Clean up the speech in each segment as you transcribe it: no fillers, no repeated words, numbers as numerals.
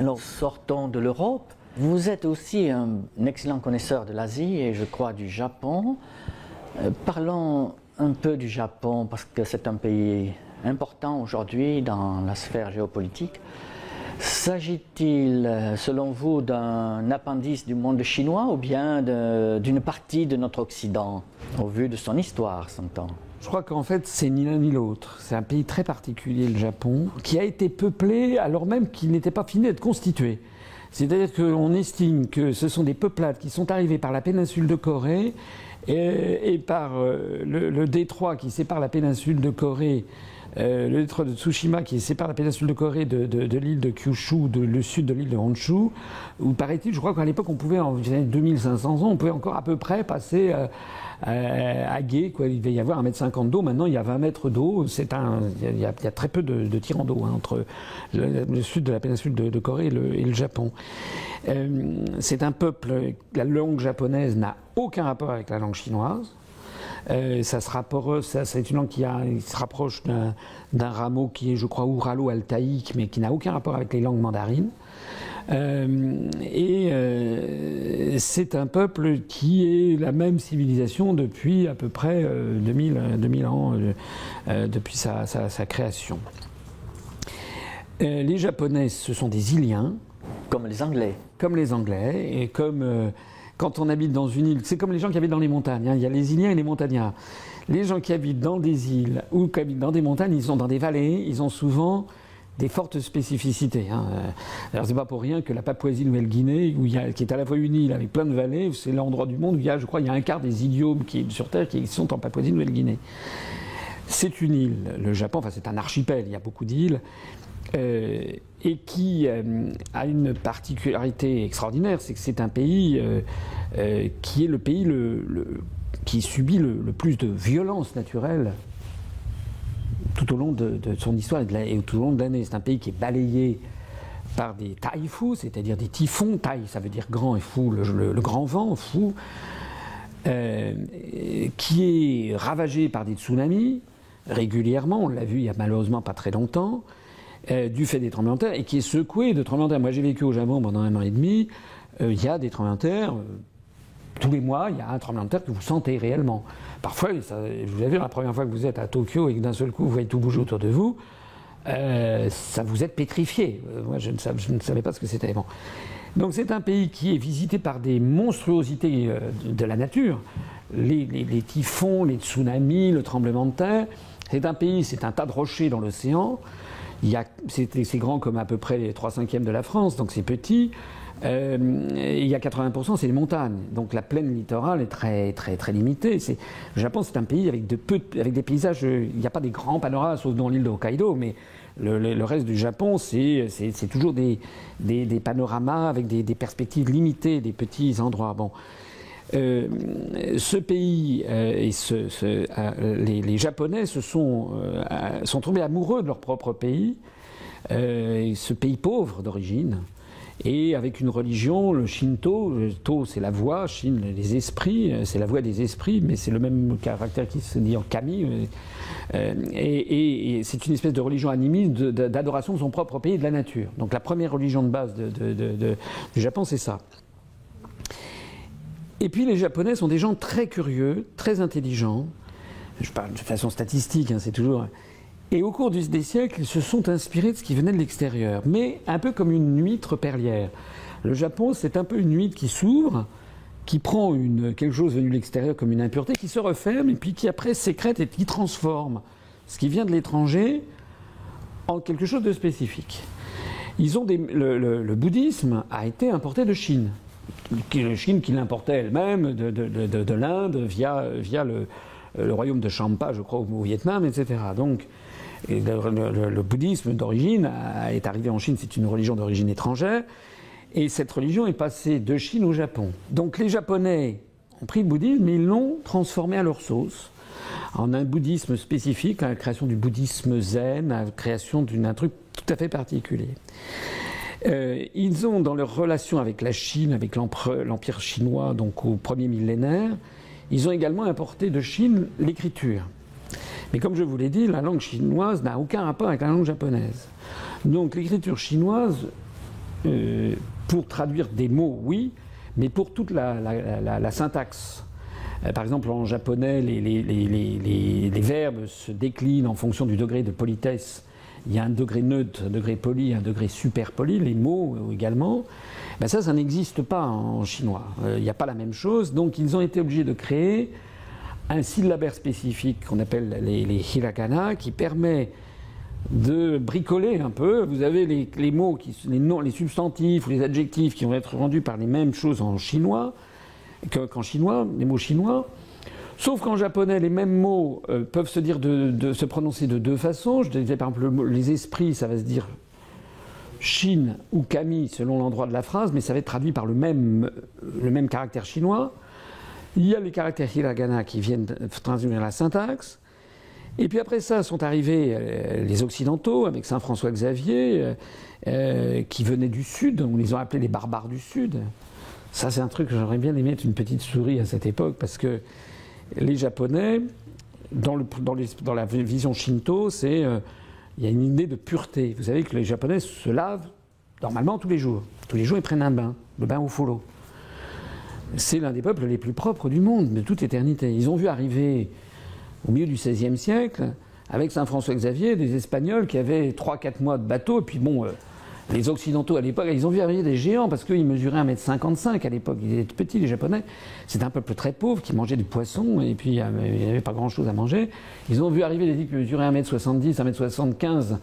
Alors, sortons de l'Europe. Vous êtes aussi un excellent connaisseur de l'Asie et je crois du Japon. Parlons un peu du Japon parce que c'est un pays important aujourd'hui dans la sphère géopolitique. S'agit-il, selon vous, d'un appendice du monde chinois ou bien d'une partie de notre Occident, au vu de son histoire, s'entend? Je crois qu'en fait, c'est ni l'un ni l'autre. C'est un pays très particulier, le Japon, qui a été peuplé alors même qu'il n'était pas fini d'être constitué. C'est-à-dire qu'on estime que ce sont des peuplades qui sont arrivées par la péninsule de Corée et par le détroit qui sépare la péninsule de Corée, le détroit de Tsushima qui sépare la péninsule de Corée de l'île de Kyushu, le sud de l'île de Honshu, où paraît-il, je crois qu'à l'époque on pouvait, en 2500 ans, on pouvait encore à peu près passer à gué, quoi. Il devait y avoir 1,50 m d'eau, maintenant il y a 20 mètres d'eau, il y a très peu de tirants d'eau entre le sud de la péninsule de Corée et le Japon. C'est un peuple, la langue japonaise n'a aucun rapport avec la langue chinoise. C'est une langue qui se rapproche d'un rameau qui est, je crois, ouralo-altaïque, mais qui n'a aucun rapport avec les langues mandarines. C'est un peuple qui est la même civilisation depuis à peu près 2000 ans, depuis sa création. Les Japonais, ce sont des Iliens. Comme les Anglais. Comme les Anglais, et comme... Quand on habite dans une île, c'est comme les gens qui habitent dans les montagnes, hein. Il y a les Iliens et les montagnards. Les gens qui habitent dans des îles ou qui habitent dans des montagnes, ils sont dans des vallées, ils ont souvent des fortes spécificités. Hein. Alors c'est pas pour rien que la Papouasie-Nouvelle-Guinée, qui est à la fois une île avec plein de vallées, c'est l'endroit du monde où il y a, je crois, il y a un quart des idiomes sur Terre qui sont en Papouasie-Nouvelle-Guinée. C'est une île, le Japon, enfin c'est un archipel, il y a beaucoup d'îles. Et qui a une particularité extraordinaire, c'est que c'est un pays qui est le pays qui subit le plus de violences naturelles tout au long de son histoire et tout au long de l'année. C'est un pays qui est balayé par des taifus, c'est-à-dire des typhons. Tai, ça veut dire grand, et fou, le grand vent, fou, qui est ravagé par des tsunamis régulièrement. On l'a vu il y a malheureusement pas très longtemps. Du fait des tremblements de terre, et qui est secoué de tremblements de terre. Moi, j'ai vécu au Japon pendant 1 an et demi. Il y a des tremblements de terre. Tous les mois, il y a un tremblement de terre que vous sentez réellement. Parfois, je vous assure, la première fois que vous êtes à Tokyo et que d'un seul coup, vous voyez tout bouger autour de vous, ça vous êtes pétrifié. Moi, je ne savais pas ce que c'était. Bon. Donc, c'est un pays qui est visité par des monstruosités de la nature. Les typhons, les tsunamis, le tremblement de terre. C'est un pays, c'est un tas de rochers dans l'océan. C'est grand comme à peu près les 3/5 de la France, donc c'est petit. Il y a 80%, c'est les montagnes. Donc la plaine littorale est très, très, très limitée. Le Japon, c'est un pays avec des paysages. Il n'y a pas des grands panoramas, sauf dans l'île de Hokkaido, mais le reste du Japon, c'est toujours des panoramas avec des perspectives limitées, des petits endroits. Bon. Ce pays et les Japonais sont tombés amoureux de leur propre pays, ce pays pauvre d'origine, et avec une religion, le Shinto. Le To, c'est la voix, Shin, les esprits, c'est la voix des esprits, mais c'est le même caractère qui se dit en kami. Et c'est une espèce de religion animiste d'adoration de son propre pays et de la nature. Donc la première religion de base du Japon, c'est ça. Et puis les Japonais sont des gens très curieux, très intelligents. Je parle de façon statistique, hein, c'est toujours... Et au cours des siècles, ils se sont inspirés de ce qui venait de l'extérieur, mais un peu comme une huître perlière. Le Japon, c'est un peu une huître qui s'ouvre, qui prend quelque chose venu de l'extérieur comme une impureté, qui se referme et puis qui après sécrète et qui transforme ce qui vient de l'étranger en quelque chose de spécifique. Le bouddhisme a été importé de Chine. Chine qui l'importait elle-même de l'Inde via le royaume de Champa, je crois, au Vietnam, etc. Donc, le bouddhisme d'origine est arrivé en Chine, c'est une religion d'origine étrangère, et cette religion est passée de Chine au Japon. Donc les Japonais ont pris le bouddhisme, mais ils l'ont transformé à leur sauce, en un bouddhisme spécifique, à la création du bouddhisme zen, à la création d'un truc tout à fait particulier. Ils ont, dans leur relation avec la Chine, avec l'empire chinois, donc au premier millénaire, ils ont également importé de Chine l'écriture. Mais comme je vous l'ai dit, la langue chinoise n'a aucun rapport avec la langue japonaise. Donc l'écriture chinoise pour traduire des mots, oui, mais pour toute la syntaxe. Par exemple, en japonais, les verbes se déclinent en fonction du degré de politesse. Il y a un degré neutre, un degré poli, un degré super poli, les mots également. Ben ça n'existe pas en chinois. Il n'y a pas la même chose. Donc ils ont été obligés de créer un syllabaire spécifique qu'on appelle les hiragana, qui permet de bricoler un peu. Vous avez les mots, les substantifs ou les adjectifs qui vont être rendus par les mêmes choses en chinois qu'en chinois, les mots chinois. Sauf qu'en japonais, les mêmes mots peuvent se dire se prononcer de deux façons. Je disais par exemple les esprits, ça va se dire shin ou kami selon l'endroit de la phrase, mais ça va être traduit par le même caractère chinois. Il y a les caractères hiragana qui viennent traduire la syntaxe. Et puis après ça sont arrivés les Occidentaux avec Saint François Xavier qui venaient du Sud. On les a appelés les barbares du Sud. Ça c'est un truc que j'aurais bien aimé être une petite souris à cette époque parce que les Japonais, dans la vision Shinto, il y a une idée de pureté. Vous savez que les Japonais se lavent normalement tous les jours. Tous les jours ils prennent un bain, le bain au folo. C'est l'un des peuples les plus propres du monde, de toute éternité. Ils ont vu arriver au milieu du XVIe siècle, avec Saint François Xavier, des Espagnols qui avaient 3-4 mois de bateau. Et puis bon, les Occidentaux à l'époque, ils ont vu arriver des géants parce qu'ils mesuraient 1,55 m à l'époque. Ils étaient petits, les Japonais. C'était un peuple très pauvre qui mangeait du poisson et puis il n'y avait pas grand-chose à manger. Ils ont vu arriver des types qui mesuraient 1,70 m, 1,75 m.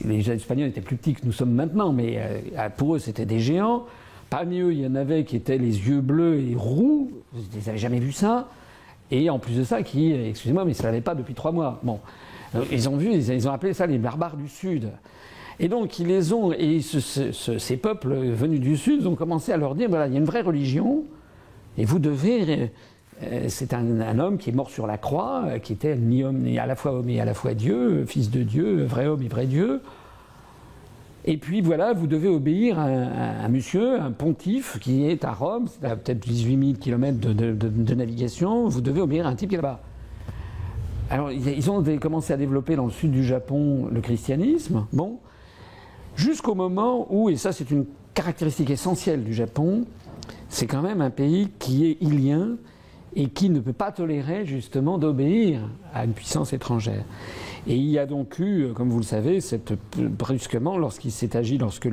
Les Espagnols étaient plus petits que nous sommes maintenant, mais pour eux, c'était des géants. Parmi eux, il y en avait qui étaient les yeux bleus et roux. Ils n'avaient jamais vu ça. Et en plus de ça, excusez-moi, mais ils ne se lavaient pas depuis 3 mois. Bon, ils ont appelé ça les barbares du Sud. Et donc, ces peuples venus du Sud ont commencé à leur dire, voilà, il y a une vraie religion, et vous devez... c'est un homme qui est mort sur la croix, qui était mi-homme, à la fois homme et à la fois Dieu, fils de Dieu, vrai homme et vrai Dieu. Et puis voilà, vous devez obéir à un monsieur, un pontife qui est à Rome, c'est à peut-être 18 000 km de navigation, vous devez obéir à un type qui est là-bas. Alors ils ont commencé à développer dans le sud du Japon le christianisme, bon, jusqu'au moment où, et ça c'est une caractéristique essentielle du Japon, c'est quand même un pays qui est ilien et qui ne peut pas tolérer justement d'obéir à une puissance étrangère. Et il y a donc eu, comme vous le savez, brusquement, lorsqu'il s'est agi, lorsque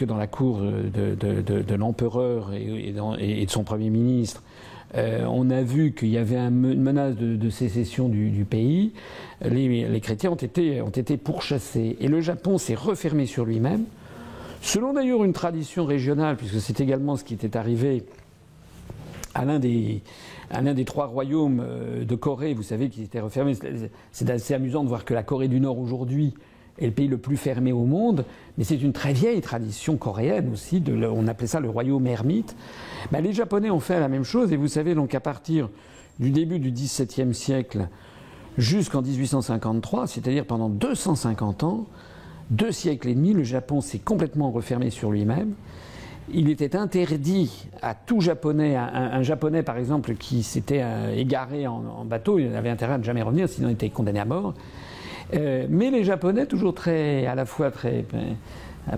dans la cour de l'empereur et de son Premier ministre, on a vu qu'il y avait une menace de sécession du pays, les chrétiens ont été pourchassés. Et le Japon s'est refermé sur lui-même, selon d'ailleurs une tradition régionale, puisque c'est également ce qui était arrivé à l'un des 3 royaumes de Corée, vous savez, qui étaient refermés. C'est assez amusant de voir que la Corée du Nord aujourd'hui est le pays le plus fermé au monde, mais c'est une très vieille tradition coréenne aussi, on appelait ça le royaume ermite. Ben, les Japonais ont fait la même chose, et vous savez, donc à partir du début du XVIIe siècle jusqu'en 1853, c'est-à-dire pendant 250 ans, 2 siècles et demi, le Japon s'est complètement refermé sur lui-même. Il était interdit à tout Japonais, un Japonais par exemple qui s'était égaré en bateau, il avait intérêt à ne jamais revenir, sinon il était condamné à mort. Mais les Japonais, toujours à la fois très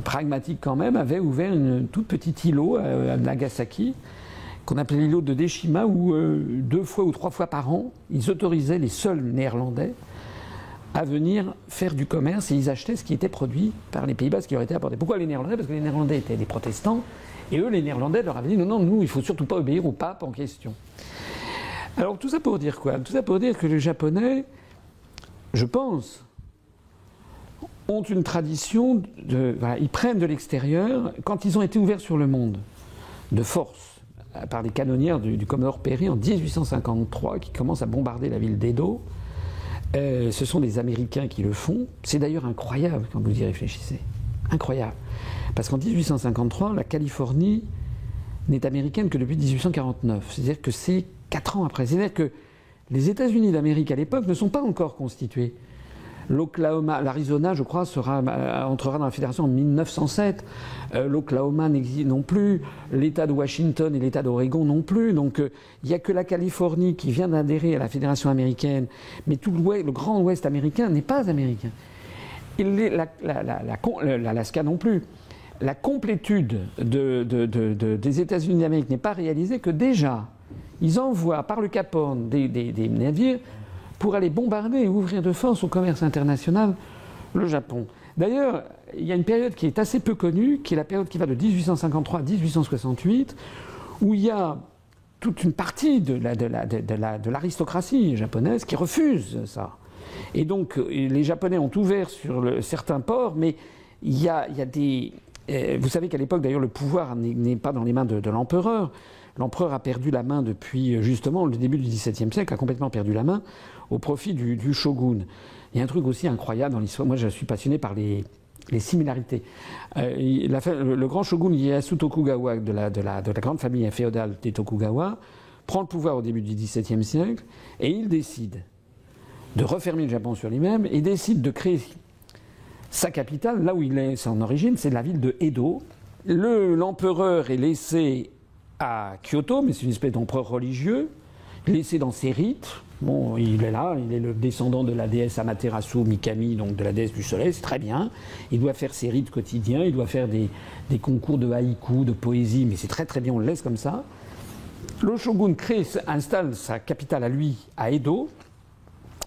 pragmatiques quand même, avaient ouvert une toute petite îlot à Nagasaki, qu'on appelait l'îlot de Deshima, où 2 fois ou 3 fois par an, ils autorisaient les seuls Néerlandais à venir faire du commerce, et ils achetaient ce qui était produit par les Pays-Bas, ce qui leur était apporté. Pourquoi les Néerlandais ? Parce que les Néerlandais étaient des protestants, et eux, les Néerlandais, leur avaient dit non, nous, il ne faut surtout pas obéir au pape en question. Alors tout ça pour dire quoi ? Tout ça pour dire que les Japonais, je pense, ont une tradition voilà, ils prennent de l'extérieur, quand ils ont été ouverts sur le monde, de force, par les canonnières du Commodore Perry en 1853, qui commencent à bombarder la ville d'Edo. Ce sont des Américains qui le font. C'est d'ailleurs incroyable quand vous y réfléchissez. Incroyable. Parce qu'en 1853, la Californie n'est américaine que depuis 1849. C'est-à-dire que c'est 4 ans après. C'est-à-dire que les États-Unis d'Amérique à l'époque ne sont pas encore constitués. L'Arizona, je crois, entrera dans la fédération en 1907. L'Oklahoma n'existe non plus. L'État de Washington et l'État d'Oregon non plus. Donc il n'y a que la Californie qui vient d'adhérer à la fédération américaine. Mais tout le grand ouest américain n'est pas américain. Et l'Alaska non plus. la complétude des États-Unis d'Amérique n'est pas réalisée que déjà, ils envoient par le Cap Horn des navires pour aller bombarder et ouvrir de force au commerce international le Japon. D'ailleurs, il y a une période qui est assez peu connue, qui est la période qui va de 1853 à 1868, où il y a toute une partie de l'aristocratie japonaise qui refuse ça. Et donc, les Japonais ont ouvert sur certains ports, mais il y a des... vous savez qu'à l'époque, d'ailleurs, le pouvoir n'est pas dans les mains de l'empereur. L'empereur a perdu la main depuis, justement, le début du XVIIe siècle, a complètement perdu la main au profit du shogun. Il y a un truc aussi incroyable dans l'histoire. Moi, je suis passionné par les similarités. Le grand shogun Ieyasu Tokugawa de la grande famille féodale des Tokugawa prend le pouvoir au début du XVIIe siècle et il décide de refermer le Japon sur lui-même et décide de créer sa capitale, là où il est son origine, c'est la ville de Edo. L'empereur est laissé à Kyoto, mais c'est une espèce d'empereur religieux, laissé dans ses rites. Bon, il est là, il est le descendant de la déesse Amaterasu Mikami, donc de la déesse du soleil, c'est très bien. Il doit faire ses rites quotidiens, il doit faire des concours de haïku, de poésie, mais c'est très très bien, on le laisse comme ça. Le shogun installe sa capitale à lui, à Edo,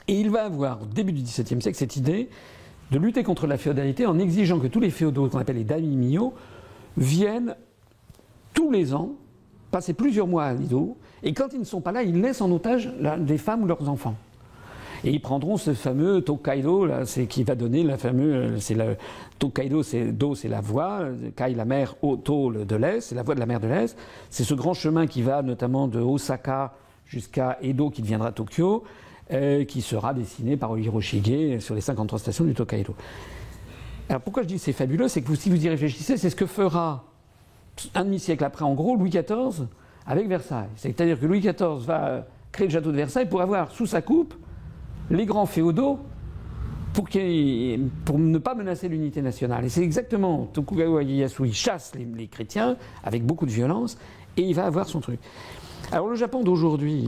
et il va avoir, au début du XVIIe siècle, cette idée de lutter contre la féodalité en exigeant que tous les féodaux, qu'on appelle les daimyo, viennent tous les ans, passer plusieurs mois à Edo, et quand ils ne sont pas là, ils laissent en otage des femmes ou leurs enfants. Et ils prendront ce fameux Tokaido, là, qui va donner la fameuse... Tokaido, Do, c'est la voie, Kai, la mer, To, de l'Est, c'est la voie de la mer de l'Est. C'est ce grand chemin qui va notamment de Osaka jusqu'à Edo, qui deviendra Tokyo, qui sera dessiné par Hiroshige sur les 53 stations du Tokaido. Alors pourquoi je dis que c'est fabuleux, c'est que si vous y réfléchissez, c'est ce que fera un demi-siècle après, en gros, Louis XIV avec Versailles. C'est-à-dire que Louis XIV va créer le château de Versailles pour avoir sous sa coupe les grands féodaux pour ne pas menacer l'unité nationale. Et c'est exactement Tokugawa Ieyasu, il chasse les chrétiens avec beaucoup de violence et il va avoir son truc. Alors le Japon d'aujourd'hui,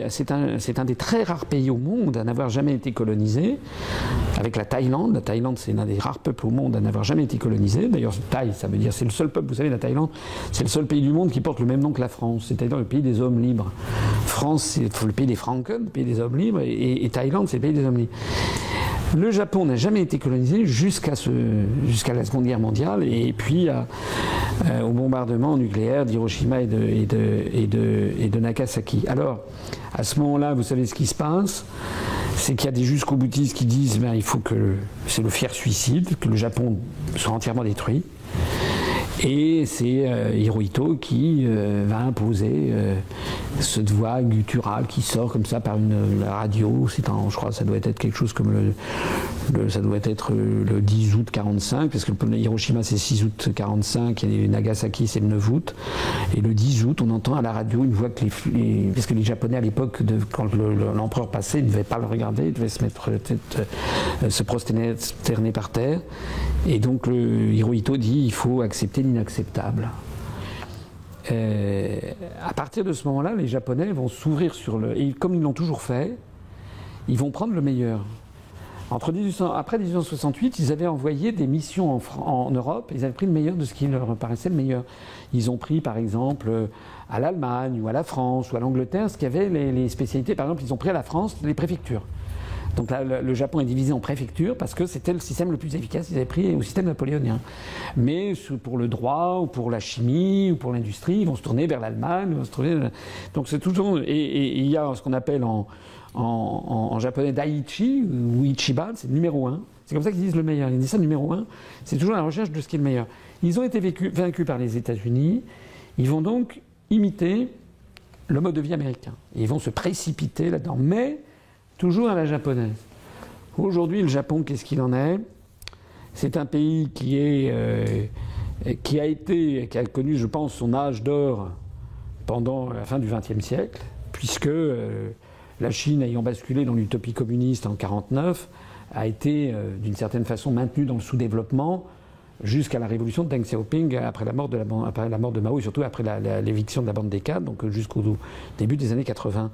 c'est un des très rares pays au monde à n'avoir jamais été colonisé, avec la Thaïlande. La Thaïlande, c'est l'un des rares peuples au monde à n'avoir jamais été colonisé. D'ailleurs, Thaï, ça veut dire, c'est le seul peuple, vous savez, la Thaïlande, c'est le seul pays du monde qui porte le même nom que la France, c'est-à-dire le pays des hommes libres. France, c'est le pays des Franken, le pays des hommes libres, et Thaïlande, c'est le pays des hommes libres. Le Japon n'a jamais été colonisé jusqu'à la Seconde Guerre mondiale et puis au bombardement nucléaire d'Hiroshima et de Nagasaki. Alors, à ce moment-là, vous savez ce qui se passe, c'est qu'il y a des jusqu'au-boutistes qui disent il faut que c'est le fier suicide, que le Japon soit entièrement détruit. Et c'est Hirohito qui va imposer cette voix gutturale qui sort comme ça par la radio. Je crois que ça doit être quelque chose comme ça doit être le 10 août 45, parce que Hiroshima c'est 6 août 45 et Nagasaki c'est le 9 août. Et le 10 août, on entend à la radio une voix parce que les Japonais à l'époque, quand l'empereur passait, ils ne devaient pas le regarder, ils devaient se prosterner par terre. Et donc Hirohito dit il faut accepter l'inacceptable. À partir de ce moment-là, les Japonais vont s'ouvrir et comme ils l'ont toujours fait, ils vont prendre le meilleur. Après 1868, ils avaient envoyé des missions en Europe, ils avaient pris le meilleur de ce qui leur paraissait le meilleur. Ils ont pris par exemple à l'Allemagne ou à la France ou à l'Angleterre ce qu'il y avait les spécialités. Par exemple, ils ont pris à la France les préfectures. Donc là, le Japon est divisé en préfectures parce que c'était le système le plus efficace. Ils avaient pris au système napoléonien. Mais pour le droit, ou pour la chimie, ou pour l'industrie, ils vont se tourner vers l'Allemagne. Donc c'est toujours... Et il y a ce qu'on appelle en japonais daiichi ou ichiban, c'est le numéro 1. C'est comme ça qu'ils disent le meilleur. Ils disent ça, le numéro 1. C'est toujours la recherche de ce qui est le meilleur. Ils ont été vaincus par les États-Unis. Ils vont donc imiter le mode de vie américain. Et ils vont se précipiter là-dedans. Mais toujours à la japonaise. Aujourd'hui, le Japon, qu'est-ce qu'il en est ? C'est un pays qui a connu, je pense, son âge d'or pendant la fin du XXe siècle, puisque la Chine, ayant basculé dans l'utopie communiste en 1949, a été d'une certaine façon maintenue dans le sous-développement jusqu'à la révolution de Deng Xiaoping, après la mort de Mao, et surtout après l'éviction de la bande des cadres, donc jusqu'au début des années 80.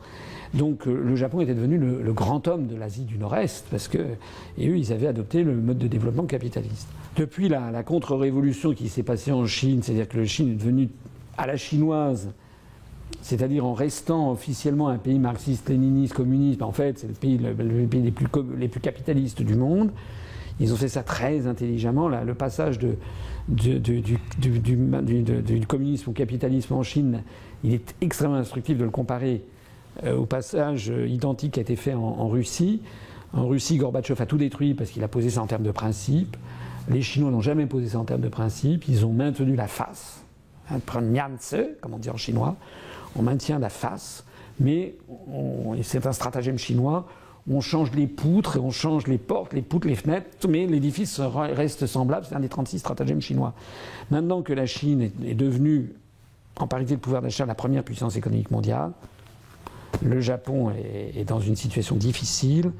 Donc le Japon était devenu le grand homme de l'Asie du Nord-Est, et eux, ils avaient adopté le mode de développement capitaliste. Depuis la contre-révolution qui s'est passée en Chine, c'est-à-dire que la Chine est devenue à la chinoise, c'est-à-dire en restant officiellement un pays marxiste, léniniste, communiste, en fait c'est le pays les plus capitalistes du monde. Ils ont fait ça très intelligemment. Le passage du communisme au capitalisme en Chine, il est extrêmement instructif de le comparer au passage identique qui a été fait en Russie. En Russie, Gorbatchev a tout détruit parce qu'il a posé ça en termes de principe. Les Chinois n'ont jamais posé ça en termes de principe. Ils ont maintenu la face. Nianse, comme on dit en chinois. On maintient la face, mais c'est un stratagème chinois. On change les poutres, on change les portes, les poutres, les fenêtres, mais l'édifice reste semblable. C'est un des 36 stratagèmes chinois. Maintenant que la Chine est devenue, en parité de pouvoir d'achat, la première puissance économique mondiale, le Japon est dans une situation difficile,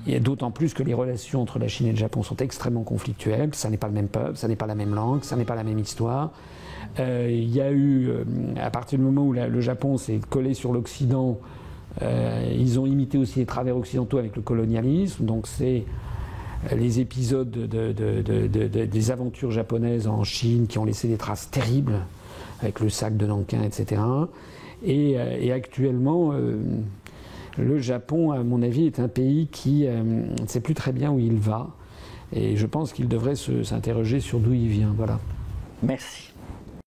et d'autant plus que les relations entre la Chine et le Japon sont extrêmement conflictuelles. Ça n'est pas le même peuple, ça n'est pas la même langue, ça n'est pas la même histoire. Il y a eu, à partir du moment où le Japon s'est collé sur l'Occident, ils ont imité aussi les travers occidentaux avec le colonialisme. Donc c'est les épisodes des aventures japonaises en Chine qui ont laissé des traces terribles, avec le sac de Nankin, etc. Et actuellement, le Japon, à mon avis, est un pays qui ne sait plus très bien où il va. Et je pense qu'il devrait s'interroger sur d'où il vient. Voilà. Merci.